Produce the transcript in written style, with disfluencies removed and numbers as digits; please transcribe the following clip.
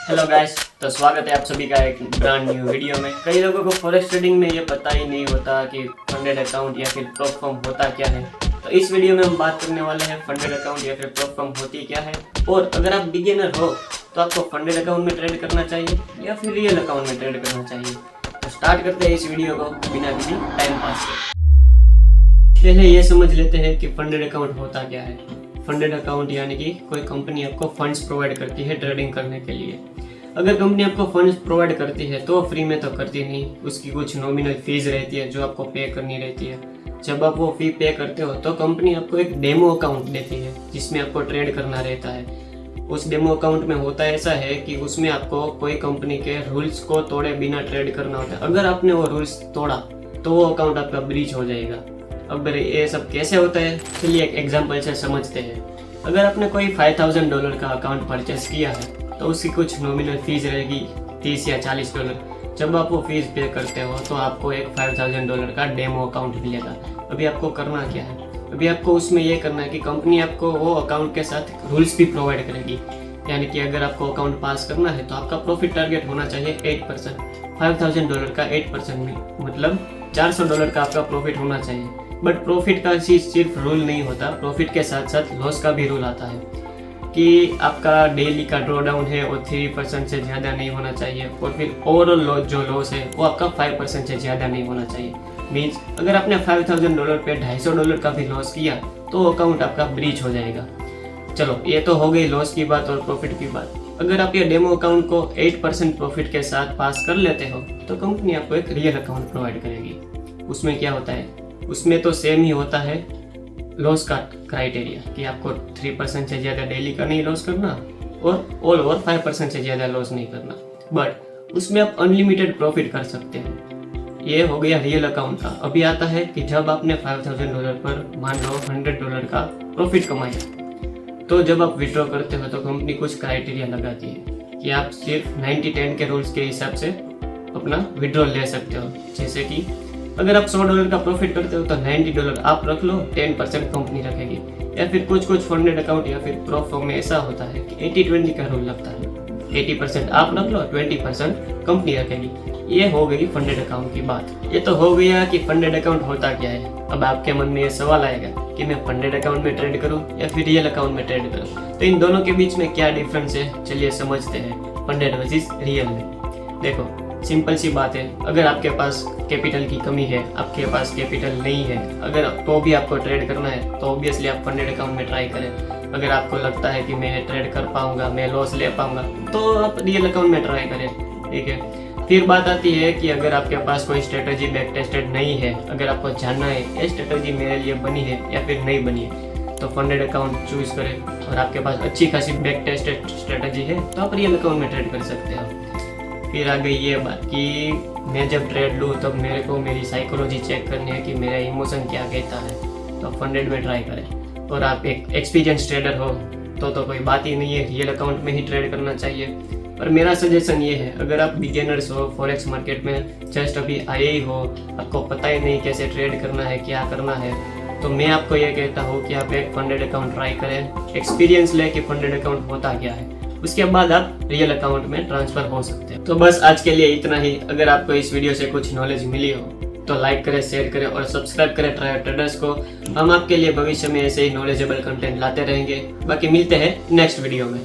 Hello guys, तो स्वागत है आप सभी का एक ब्रांड न्यू वीडियो में। कई लोगों को फॉरेक्स ट्रेडिंग में ये पता ही नहीं होता कि फंडेड अकाउंट या फिर प्रॉप फर्म होता क्या है। तो इस वीडियो में हम बात करने वाले हैं फंडेड अकाउंट या फिर प्रॉप फर्म होती क्या है, और अगर आप बिगिनर हो तो आपको फंडेड अकाउंट में ट्रेड करना चाहिए या फिर रियल अकाउंट में ट्रेड करना चाहिए। तो स्टार्ट करते हैं इस वीडियो को बिना किसी टाइम पास के। पहले ये समझ लेते हैं कि फंडेड अकाउंट होता क्या है। फंडेड अकाउंट यानी कि कोई कंपनी आपको फंड्स प्रोवाइड करती है ट्रेडिंग करने के लिए। अगर कंपनी आपको फंड्स प्रोवाइड करती है तो फ्री में तो करती नहीं, उसकी कुछ नॉमिनल फीस रहती है जो आपको पे करनी रहती है। जब आप वो फी पे करते हो तो कंपनी आपको एक डेमो अकाउंट देती है जिसमें आपको ट्रेड करना रहता है। उस डेमो अकाउंट में होता ऐसा है कि उसमें आपको कोई कंपनी के रूल्स को तोड़े बिना ट्रेड करना होता है। अगर आपने वो रूल्स तोड़ा तो वो अकाउंट आपका ब्रीच हो जाएगा। अब ये सब कैसे होता है, चलिए एक एग्जांपल से समझते हैं। अगर आपने कोई $5000 का अकाउंट परचेस किया है तो उसकी कुछ नॉमिनल फीस रहेगी $30 या $40। जब आप वो फीस पे करते हो तो आपको एक $5000 का डेमो अकाउंट मिलेगा। अभी आपको करना क्या है, अभी आपको उसमें ये करना है कि कंपनी आपको वो अकाउंट के साथ रूल्स भी प्रोवाइड करेगी। यानी कि अगर आपको अकाउंट पास करना है तो आपका प्रॉफिट टारगेट होना चाहिए 8%। $5000 का 8% मतलब $400 का आपका प्रॉफिट होना चाहिए। बट प्रॉफिट का सिर्फ रूल नहीं होता, प्रॉफिट के साथ साथ लॉस का भी रूल आता है कि आपका डेली का ड्रॉ डाउन है वो 3% से ज़्यादा नहीं होना चाहिए, और फिर ओवरऑल लॉस जो लॉस है वो आपका 5% से ज़्यादा नहीं होना चाहिए। मीन्स अगर आपने $5000 पे $250 का भी लॉस किया तो अकाउंट आपका ब्रीच हो जाएगा। चलो ये तो हो गई लॉस की बात और प्रॉफिट की बात। अगर आप ये डेमो अकाउंट को 8% प्रॉफिट के साथ पास कर लेते हो तो कंपनी आपको एक रियल अकाउंट प्रोवाइड करेगी। उसमें क्या होता है, उसमें तो सेम ही होता है लॉस का क्राइटेरिया कि आपको 3% से ज़्यादा डेली का नहीं लॉस करना और ऑल ओवर 5% से ज़्यादा लॉस नहीं करना। बट उसमें आप अनलिमिटेड प्रॉफिट कर सकते हो। ये हो गया रियल अकाउंट का। अभी आता है कि जब आपने $5000 पर मान लो $100 का प्रॉफिट कमाया, तो जब आप विड्रॉ करते हो तो कंपनी कुछ क्राइटेरिया लगाती है कि आप सिर्फ 90-10 के रूल्स के हिसाब से अपना विड्रॉ ले सकते हो। जैसे कि अगर आप $100 का प्रॉफिट करते हो तो $90 आप रख लो, 10% कंपनी रखेगी। या फिर कुछ फंडेड अकाउंट या फिर प्रॉप फर्म में ऐसा होता है कि 80-20 का रूल लगता है। 80% आप रख लो, 20% कंपनी रखेगी। ये हो गई फंडेड अकाउंट की बात। ये तो हो गया कि फंडेड अकाउंट होता क्या है। अब आपके मन में ये सवाल आएगा कि मैं फंडेड अकाउंट में ट्रेड करूं या फिर रियल अकाउंट में ट्रेड करूं, तो इन दोनों के बीच में क्या डिफरेंस है, चलिए समझते हैं फंडेड वर्सेस रियल में। देखो सिंपल सी बात है, अगर आपके पास कैपिटल की कमी है, आपके पास कैपिटल नहीं है, अगर तो भी आपको ट्रेड करना है तो ऑब्वियसली आप फंडेड अकाउंट में ट्राई करें। अगर आपको लगता है कि मैं ट्रेड कर पाऊंगा, मैं लॉस ले पाऊंगा, तो आप रियल अकाउंट में ट्राई करें। ठीक है, फिर बात आती है कि अगर आपके पास कोई स्ट्रेटजी बैक टेस्टेड नहीं है, अगर आपको जानना है ये स्ट्रेटजी मेरे लिए बनी है या फिर नहीं बनी है, तो फंडेड अकाउंट चूज करें। और आपके पास अच्छी खासी बैक टेस्टेड स्ट्रेटजी है तो आप रियल अकाउंट में ट्रेड कर सकते हो। फिर आ गई ये बात कि मैं जब ट्रेड लूँ तब मेरे को मेरी साइकोलॉजी चेक करनी है कि मेरा इमोशन क्या कहता है, तो फंडेड में ट्राई करें। और आप एक एक्सपीरियंस ट्रेडर हो तो कोई बात ही नहीं है, रियल अकाउंट में ही ट्रेड करना चाहिए। और मेरा सजेशन ये है, अगर आप बिगिनर्स हो, फॉरेक्स मार्केट में जस्ट अभी आए ही हो, आपको पता ही नहीं कैसे ट्रेड करना है, क्या करना है, तो मैं आपको ये कहता हूँ कि आप एक फंडेड अकाउंट ट्राई करें, एक्सपीरियंस ले कि फंडेड अकाउंट होता क्या है। उसके बाद आप रियल अकाउंट में ट्रांसफर हो सकते हैं। तो बस आज के लिए इतना ही। अगर आपको इस वीडियो से कुछ नॉलेज मिली हो तो लाइक करें, शेयर करें और सब्सक्राइब करें ट्राई ट्रेडर्स को। हम आपके लिए भविष्य में ऐसे ही नॉलेजेबल कंटेंट लाते रहेंगे। बाकी मिलते हैं नेक्स्ट वीडियो में।